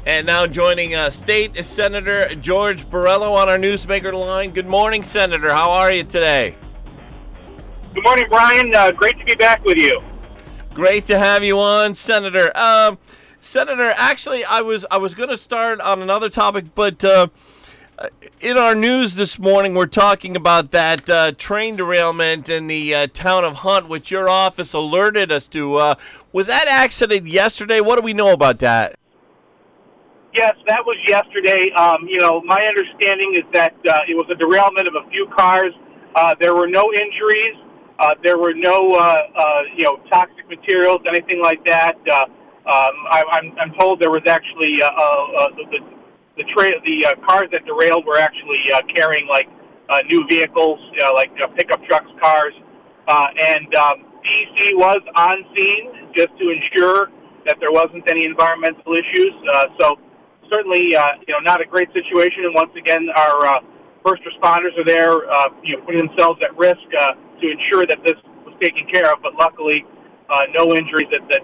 And now joining State Senator George Borrello on our Newsmaker line. Good morning, Senator. How are you today? Good morning, Brian. Great to be back with you. Great to have you on, Senator. Senator, actually, I was going to start on another topic, but in our news this morning, we're talking about that train derailment in the town of Hunt, which your office alerted us to. Was that accident yesterday? What do we know about that? Yes, that was yesterday. My understanding is that it was a derailment of a few cars. There were no injuries. There were no, toxic materials, anything like that. I'm told there was actually the cars that derailed were actually carrying new vehicles, like pickup trucks, cars, and DEC was on scene just to ensure that there wasn't any environmental issues. So certainly, not a great situation. And once again, our first responders are there, putting themselves at risk to ensure that this was taken care of. But luckily, no injuries that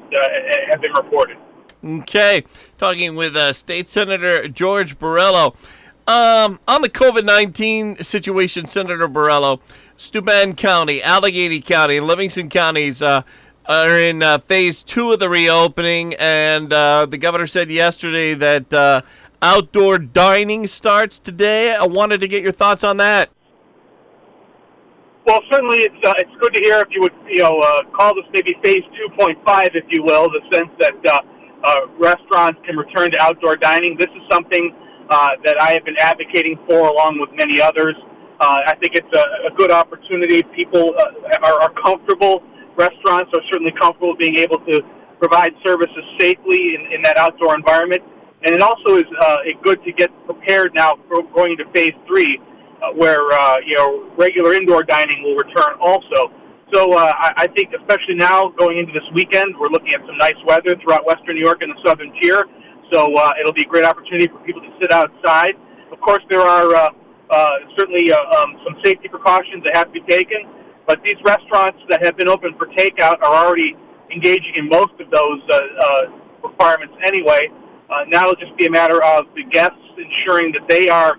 have been reported. Okay, talking with State Senator George Borrello. On the COVID-19 situation, Senator Borrello, Steuben County, Allegheny County, and Livingston counties are in phase 2 of the reopening, and the governor said yesterday that outdoor dining starts today. I wanted to get your thoughts on that. Well, certainly it's good to hear if you would call this maybe phase 2.5, if you will, the sense that restaurants can return to outdoor dining. This is something that I have been advocating for, along with many others. I think it's a good opportunity. People are comfortable. Restaurants are certainly comfortable being able to provide services safely in that outdoor environment. And it also is good to get prepared now for going into phase 3, where regular indoor dining will return also. So I think especially now going into this weekend, we're looking at some nice weather throughout western New York and the southern tier. So it'll be a great opportunity for people to sit outside. Of course, there are certainly some safety precautions that have to be taken. But these restaurants that have been open for takeout are already engaging in most of those requirements anyway. Now it'll just be a matter of the guests ensuring that they are,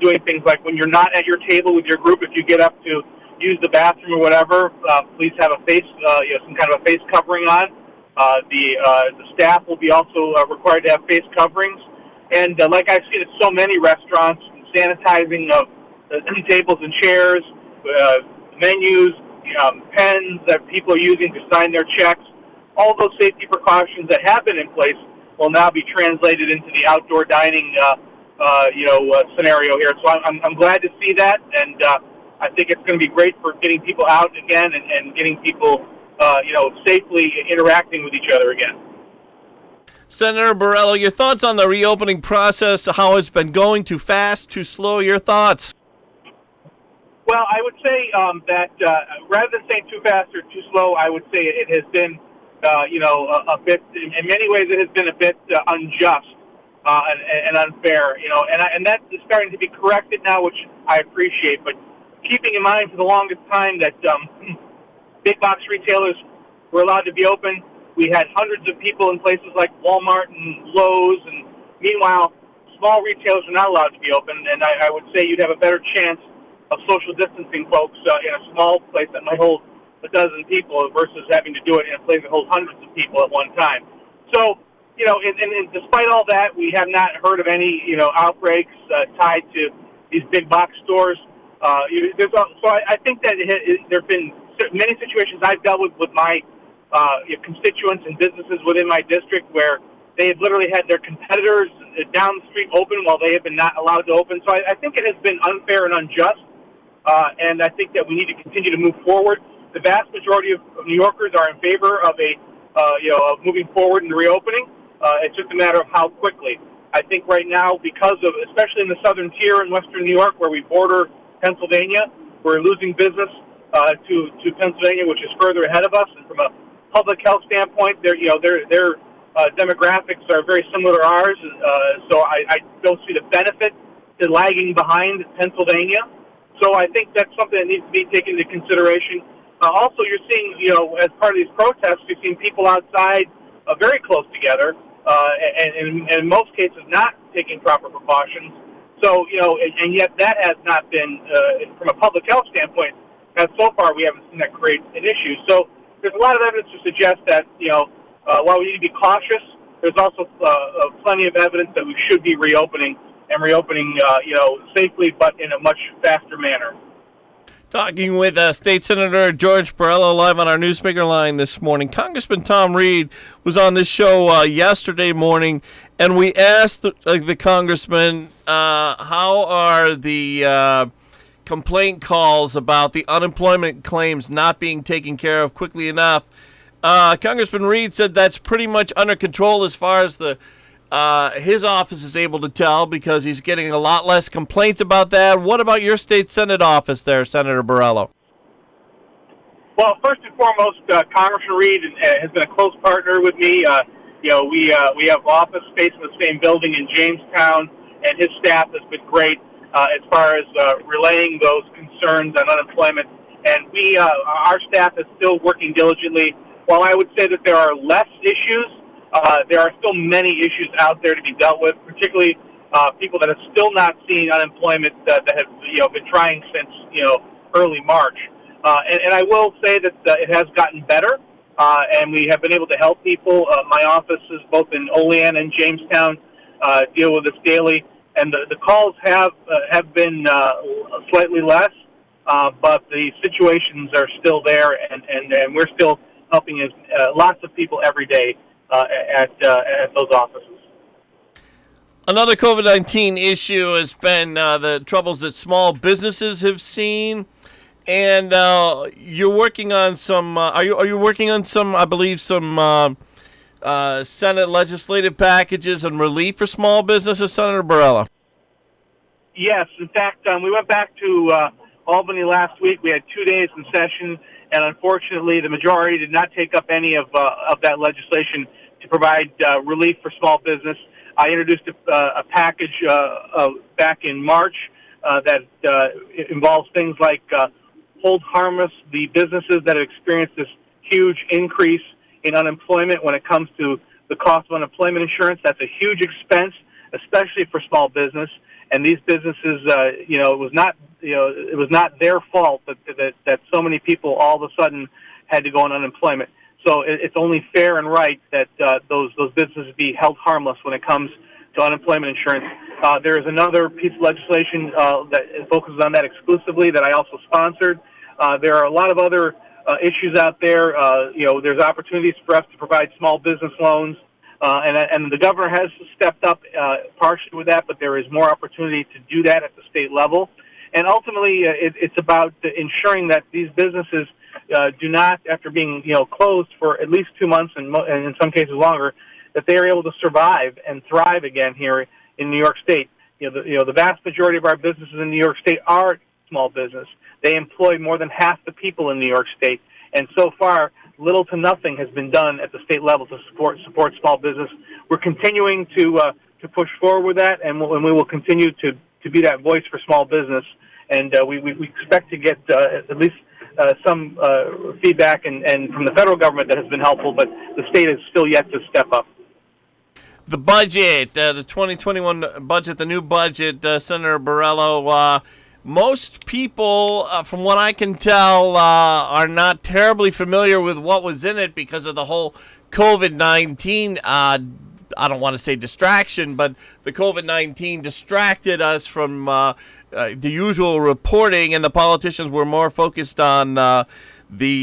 doing things like when you're not at your table with your group, if you get up to use the bathroom or whatever, please have a face, some kind of a face covering on. The staff will be also required to have face coverings. And like I've seen at so many restaurants, sanitizing of the tables and chairs, menus, pens that people are using to sign their checks, all those safety precautions that have been in place will now be translated into the outdoor dining, scenario here. So I'm glad to see that, and I think it's going to be great for getting people out again and getting people, safely interacting with each other again. Senator Borrello, your thoughts on the reopening process, how it's been going, too fast, too slow, your thoughts? Well, I would say that rather than saying too fast or too slow, I would say it has been, a bit, in many ways it has been a bit unjust and unfair, and that is starting to be corrected now, which I appreciate. But keeping in mind for the longest time that big box retailers were allowed to be open, we had hundreds of people in places like Walmart and Lowe's, and meanwhile, small retailers are not allowed to be open, and I would say you'd have a better chance of social distancing folks in a small place that might hold a dozen people versus having to do it in a place that holds hundreds of people at one time. So, and despite all that, we have not heard of any, outbreaks tied to these big box stores. So I think that there have been many situations I've dealt with my constituents and businesses within my district where they have literally had their competitors down the street open while they have been not allowed to open. So I think it has been unfair and unjust, and I think that we need to continue to move forward. The vast majority of New Yorkers are in favor of of moving forward in the reopening. It's just a matter of how quickly. I think right now, because of, especially in the southern tier in western New York, where we border Pennsylvania, we're losing business to Pennsylvania, which is further ahead of us. And from a public health standpoint, their demographics are very similar to ours. So I don't see the benefit to lagging behind Pennsylvania. So I think that's something that needs to be taken into consideration. Also, you're seeing, as part of these protests, you're seeing people outside very close together. and in most cases not taking proper precautions. So, and yet that has not been, from a public health standpoint, and so far we haven't seen that create an issue. So there's a lot of evidence to suggest that, while we need to be cautious, there's also plenty of evidence that we should be reopening safely, but in a much faster manner. Talking with State Senator George Borrello live on our Newsmaker line this morning. Congressman Tom Reed was on this show yesterday morning, and we asked the congressman how are the complaint calls about the unemployment claims not being taken care of quickly enough. Congressman Reed said that's pretty much under control as far as his office is able to tell, because he's getting a lot less complaints about that. What about your state Senate office there, Senator Borrello? Well, first and foremost, Congressman Reed has been a close partner with me. We have office space in the same building in Jamestown, and his staff has been great as far as relaying those concerns on unemployment. And our staff is still working diligently. While I would say that there are less issues, there are still many issues out there to be dealt with, particularly people that have still not seen unemployment that have been trying since early March. And I will say that it has gotten better, and we have been able to help people. My offices, both in Olean and Jamestown, deal with this daily, and the calls have been slightly less, but the situations are still there, and we're still helping lots of people every day at those offices. Another COVID-19 issue has been the troubles that small businesses have seen, and you're working on some. Are you working on some? I believe some Senate legislative packages and relief for small businesses, Senator Borrello. Yes, in fact, we went back to Albany last week. We had 2 days in session, and unfortunately, the majority did not take up any of that legislation to provide relief for small business. I introduced a package back in March that involves things like hold harmless the businesses that have experienced this huge increase in unemployment when it comes to the cost of unemployment insurance. That's a huge expense, especially for small business. And these businesses, it was not their fault that so many people all of a sudden had to go on unemployment. So it's only fair and right that those businesses be held harmless when it comes to unemployment insurance. There is another piece of legislation that focuses on that exclusively that I also sponsored. There are a lot of other issues out there. There's opportunities for us to provide small business loans. And the governor has stepped up partially with that, but there is more opportunity to do that at the state level. And ultimately, it's about ensuring that these businesses do not, after being closed for at least 2 months and in some cases longer, that they are able to survive and thrive again here in New York State. The vast majority of our businesses in New York State are small business. They employ more than half the people in New York State, and so far, little to nothing has been done at the state level to support small business. We're continuing to push forward with that, and we will continue to be that voice for small business. And we expect to get at least some feedback and from the federal government that has been helpful, but the state is still yet to step up. The budget, the 2021 budget, the new budget, Senator Borrello. Most people, from what I can tell, are not terribly familiar with what was in it because of the whole COVID-19, I don't want to say distraction, but the COVID-19 distracted us from the usual reporting, and the politicians were more focused on the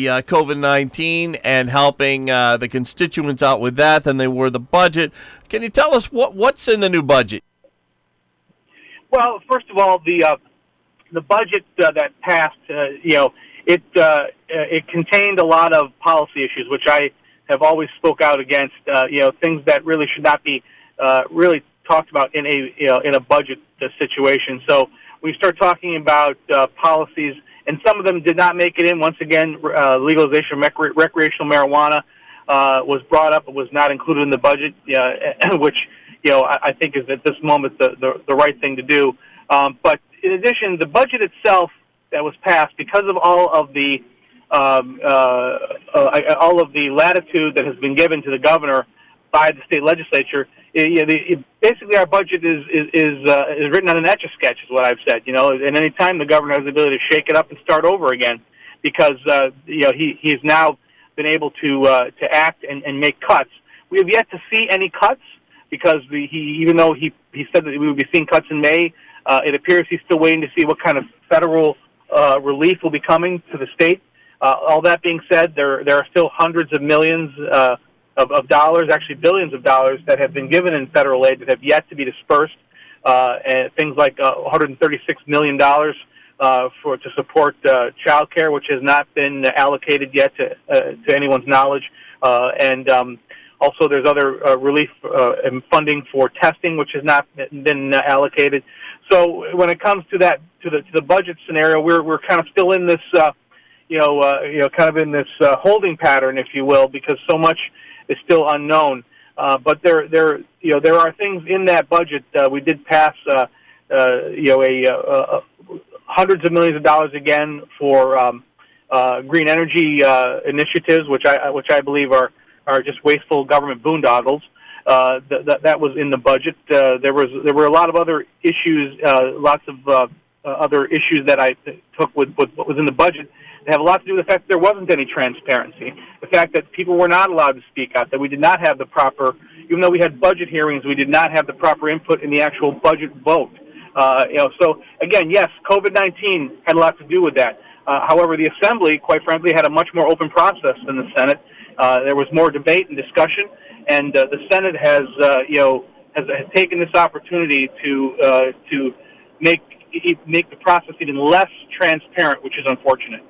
COVID-19 and helping the constituents out with that than they were the budget. Can you tell us what's in the new budget? Well, first of all, the budget that passed, it contained a lot of policy issues, which I have always spoke out against. Things that really should not be really talked about in a budget situation. So we start talking about policies, and some of them did not make it in. Once again, legalization of recreational marijuana was brought up. It was not included in the budget, which I think is at this moment the right thing to do. But in addition, the budget itself that was passed, because of all of the latitude that has been given to the governor by the state legislature. Basically, our budget is written on an etch-a-sketch, is what I've said. And any time the governor has the ability to shake it up and start over again, because he's now been able to act and make cuts. We have yet to see any cuts, because even though he said that we would be seeing cuts in May, it appears he's still waiting to see what kind of federal relief will be coming to the state. All that being said, there are still hundreds of millions of dollars, actually billions of dollars, that have been given in federal aid that have yet to be dispersed, and things like $136 million to support child care, which has not been allocated yet to anyone's knowledge, and also there's other relief and funding for testing, which has not been allocated. So when it comes to that, to the budget scenario, we're kind of still in this kind of in this holding pattern, if you will, because so much is still unknown. But there are things in that budget. We did pass hundreds of millions of dollars again for green energy initiatives, which I believe are just wasteful government boondoggles. That was in the budget. There were a lot of other issues, lots of other issues that I took with what was in the budget. They have a lot to do with the fact that there wasn't any transparency, the fact that people were not allowed to speak out, that we did not have the proper, even though we had budget hearings, we did not have the proper input in the actual budget vote. So again, yes, COVID-19 had a lot to do with that. However, the Assembly, quite frankly, had a much more open process than the Senate. There was more debate and discussion, and the Senate has taken this opportunity to make the process even less transparent, which is unfortunate.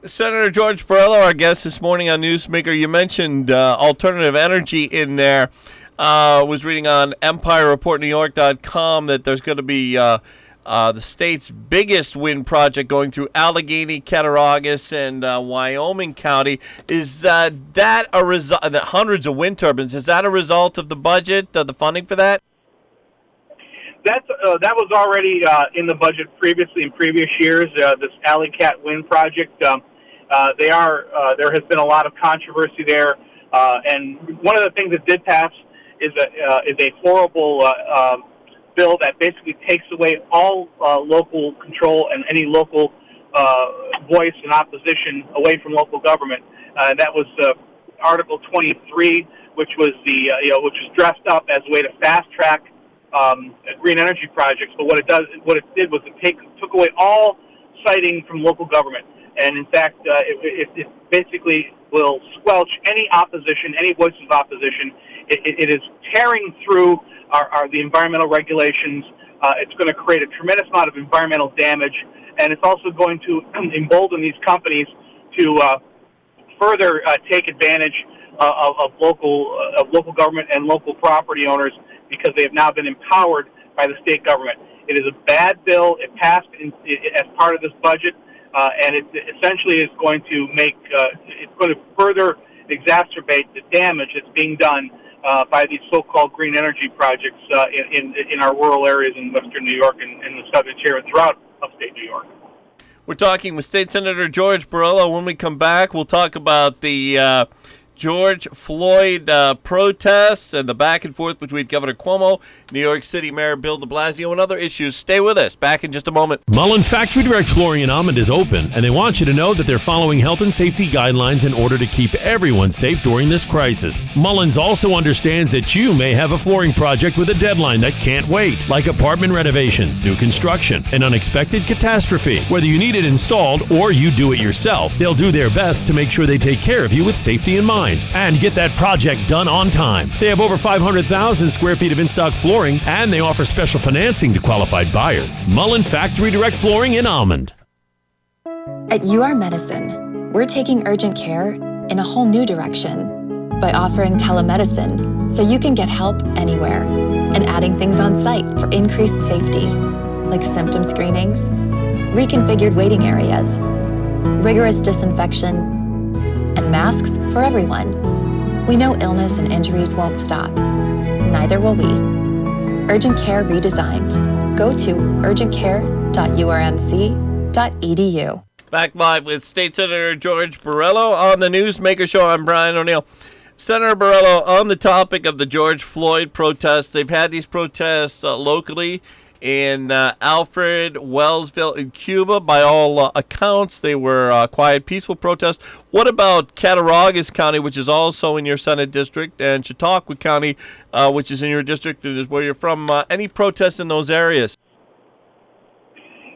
Senator George Borrello, our guest this morning on Newsmaker. You mentioned alternative energy in there. Was reading on EmpireReportNewYork.com that there's going to be the state's biggest wind project going through Allegheny, Cattaraugus, and Wyoming County. Is that a result? Hundreds of wind turbines. Is that a result of the budget, the funding for that? That was already in the budget previously in previous years. This Alley Cat Wind project. There has been a lot of controversy there, and one of the things that did pass is a horrible bill that basically takes away all local control and any local voice and opposition away from local government. That was Article 23, which was which was dressed up as a way to fast track green energy projects. But what it did was it took away all siting from local government, and in fact, it basically will squelch any opposition, any voice of opposition. It is tearing through the environmental regulations. It's going to create a tremendous amount of environmental damage, and it's also going to embolden these companies to further take advantage of local government and local property owners, because they have now been empowered by the state government. It is a bad bill. It passed as part of this budget, and it essentially is going to further exacerbate the damage that's being done by these so-called green energy projects in our rural areas in western New York and the southern tier and throughout upstate New York. We're talking with State Senator George Borrello. When we come back, we'll talk about the George Floyd protests and the back and forth between Governor Cuomo, New York City Mayor Bill de Blasio, and other issues. Stay with us. Back in just a moment. Mullen Factory Direct Flooring in Almond is open, and they want you to know that they're following health and safety guidelines in order to keep everyone safe during this crisis. Mullins also understands that you may have a flooring project with a deadline that can't wait, like apartment renovations, new construction, an unexpected catastrophe. Whether you need it installed or you do it yourself, they'll do their best to make sure they take care of you with safety in mind and get that project done on time. They have over 500,000 square feet of in-stock flooring, and they offer special financing to qualified buyers. Mullen Factory Direct Flooring in Almond. At UR Medicine, we're taking urgent care in a whole new direction by offering telemedicine so you can get help anywhere, and adding things on site for increased safety, like symptom screenings, reconfigured waiting areas, rigorous disinfection, and masks for everyone. We know illness and injuries won't stop. Neither will we. Urgent Care redesigned. Go to urgentcare.urmc.edu. Back live with State Senator George Borrello on the Newsmaker Show. I'm Brian O'Neill. Senator Borrello, on the topic of the George Floyd protests, they've had these protests locally in Alfred, Wellsville, and Cuba. By all accounts, they were quiet, peaceful protests. What about Cattaraugus County, which is also in your Senate district, and Chautauqua County, which is in your district, is where you're from? Any protests in those areas?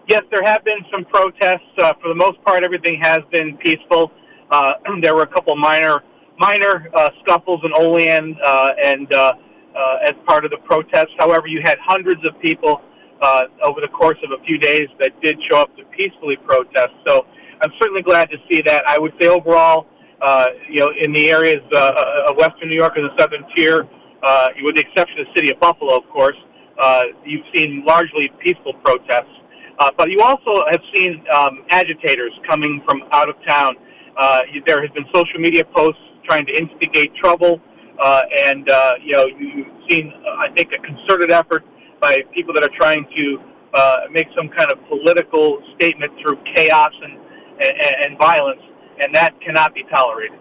Yes, there have been some protests. For the most part, everything has been peaceful. There were a couple minor scuffles in Olean and as part of the protests. However, you had hundreds of people over the course of a few days that did show up to peacefully protest. So I'm certainly glad to see that. I would say overall, in the areas of Western New York and the Southern Tier, with the exception of the city of Buffalo, of course, you've seen largely peaceful protests. But you also have seen agitators coming from out of town. There has been social media posts trying to instigate trouble, and you've seen, I think, a concerted effort by people that are trying to make some kind of political statement through chaos and violence, and that cannot be tolerated.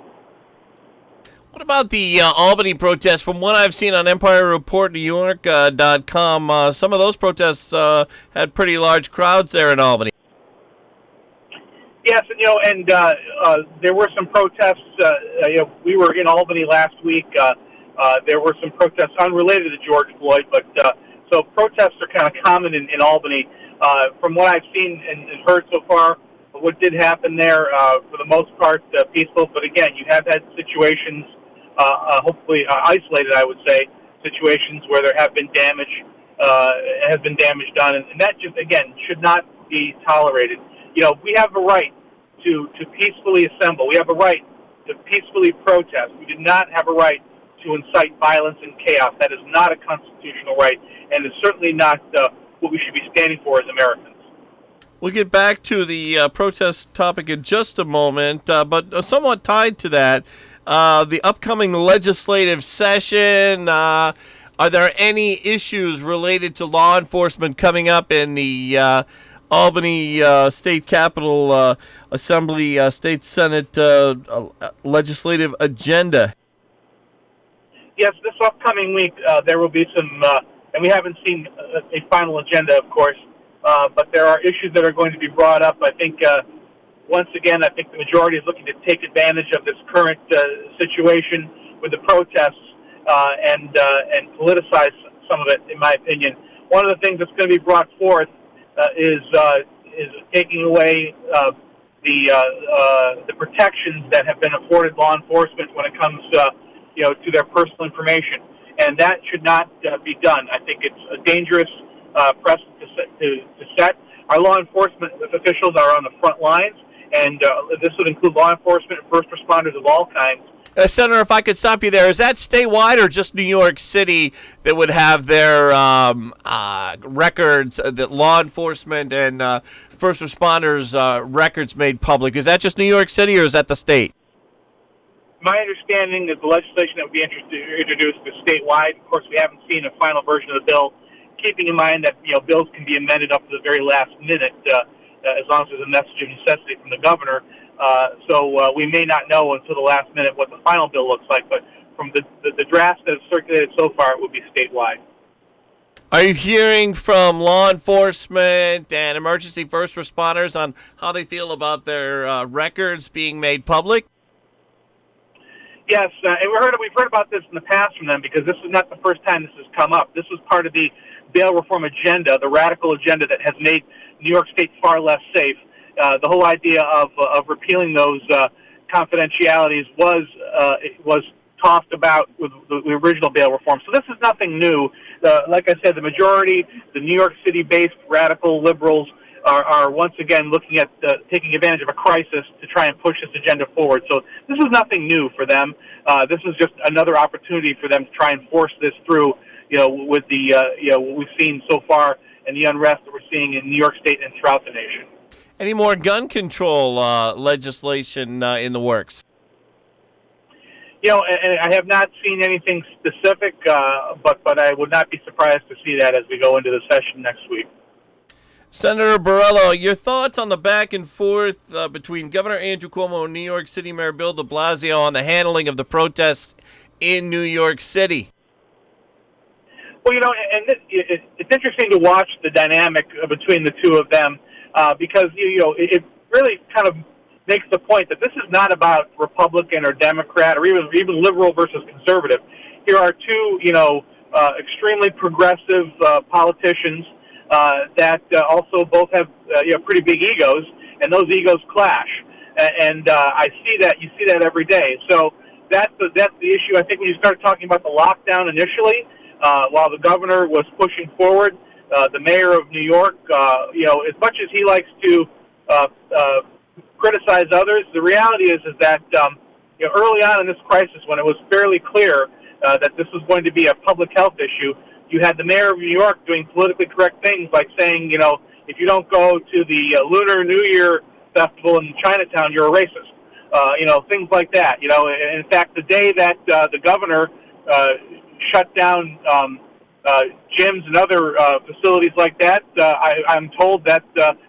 What about the Albany protests? From what I've seen on EmpireReportNewYork.com, some of those protests had pretty large crowds there in Albany. Yes, and there were some protests. We were in Albany last week. There were some protests unrelated to George Floyd, but so protests are kind of common in Albany. From what I've seen and heard so far, what did happen there, for the most part, peaceful. But again, you have had situations, hopefully isolated, I would say, situations where there have been damage done, and that just, again, should not be tolerated. We have a right to peacefully assemble. We have a right to peacefully protest. We do not have a right to incite violence and chaos. That is not a constitutional right, and it's certainly not what we should be standing for as Americans. We'll get back to the protest topic in just a moment, but somewhat tied to that, the upcoming legislative session. Are there any issues related to law enforcement coming up in the Albany State Capitol Assembly State Senate legislative agenda? Yes, this upcoming week there will be some, and we haven't seen a final agenda, of course, but there are issues that are going to be brought up. I think, once again, I think the majority is looking to take advantage of this current situation with the protests and politicize some of it, in my opinion. One of the things that's going to be brought forth is taking away the protections that have been afforded law enforcement when it comes to their personal information, and that should not be done. I think it's a dangerous precedent to set. Our law enforcement officials are on the front lines, and this would include law enforcement and first responders of all kinds. Senator, if I could stop you there, is that statewide or just New York City that would have their records, that law enforcement and first responders records made public? Is that just New York City or is that the state? My understanding is the legislation that would be introduced is statewide. Of course, we haven't seen a final version of the bill, keeping in mind that bills can be amended up to the very last minute as long as there's a message of necessity from the governor. So we may not know until the last minute what the final bill looks like, but from the draft that has circulated so far, it would be statewide. Are you hearing from law enforcement and emergency first responders on how they feel about their records being made public? Yes, and we've heard about this in the past from them because this is not the first time this has come up. This was part of the bail reform agenda, the radical agenda that has made New York State far less safe. The whole idea of repealing those confidentialities was talked about with the original bail reform. So this is nothing new. Like I said, the majority, the New York City-based radical liberals, are once again looking at taking advantage of a crisis to try and push this agenda forward. So this is nothing new for them. This is just another opportunity for them to try and force this through, with the, what we've seen so far and the unrest that we're seeing in New York State and throughout the nation. Any more gun control legislation in the works? And I have not seen anything specific, but I would not be surprised to see that as we go into the session next week. Senator Borrello, your thoughts on the back and forth between Governor Andrew Cuomo and New York City Mayor Bill de Blasio on the handling of the protests in New York City? Well, and it's interesting to watch the dynamic between the two of them because, it really kind of makes the point that this is not about Republican or Democrat or even liberal versus conservative. Here are two, extremely progressive politicians that also both have, pretty big egos, and those egos clash. And I see that. You see that every day. So that's the issue. I think when you start talking about the lockdown initially, while the governor was pushing forward, the mayor of New York, as much as he likes to criticize others, the reality is that early on in this crisis, when it was fairly clear that this was going to be a public health issue, you had the mayor of New York doing politically correct things like saying, if you don't go to the Lunar New Year festival in Chinatown, you're a racist. Things like that. In fact, the day that the governor shut down gyms and other facilities like that, I'm told that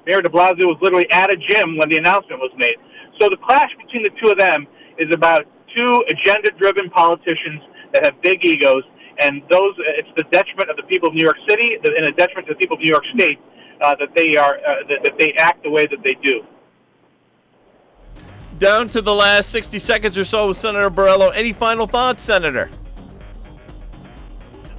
Mayor DeBlasio was literally at a gym when the announcement was made. So the clash between the two of them is about two agenda-driven politicians that have big egos, and it's the detriment of the people of New York City and a detriment to the people of New York State that they act the way that they do. Down to the last 60 seconds or so with Senator Borrello. Any final thoughts, Senator?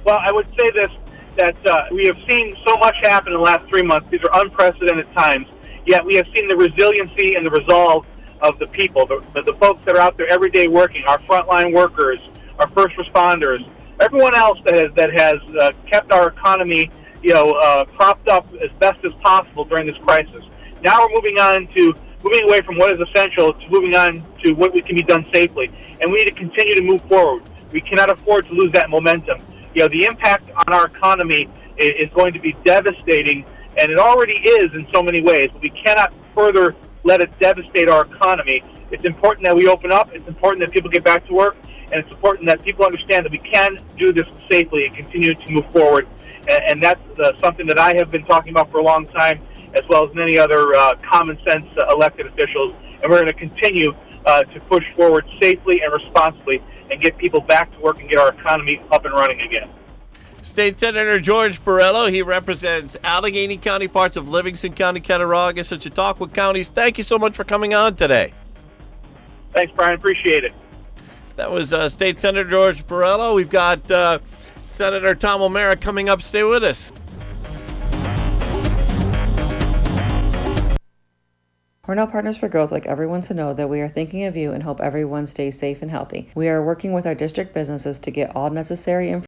Well, I would say this, that we have seen so much happen in the last 3 months. These are unprecedented times, yet we have seen the resiliency and the resolve of the people, the folks that are out there every day working, our frontline workers, our first responders, everyone else that has kept our economy, propped up as best as possible during this crisis. Now we're moving away from what is essential to moving on to what can be done safely, and we need to continue to move forward. We cannot afford to lose that momentum. The impact on our economy is going to be devastating, and it already is in so many ways, but we cannot further let it devastate our economy. It's important that we open up. It's important that people get back to work, and it's important that people understand that we can do this safely and continue to move forward. And that's something that I have been talking about for a long time, as well as many other common sense elected officials. And we're going to continue to push forward safely and responsibly and get people back to work and get our economy up and running again. State Senator George Borrello, he represents Allegheny County, parts of Livingston County, Cattaraugus, and Chautauqua counties. Thank you so much for coming on today. Thanks, Brian. Appreciate it. That was State Senator George Borrello. We've got Senator Tom O'Mara coming up. Stay with us. Cornell Partners for Growth would like everyone to know that we are thinking of you and hope everyone stays safe and healthy. We are working with our district businesses to get all necessary information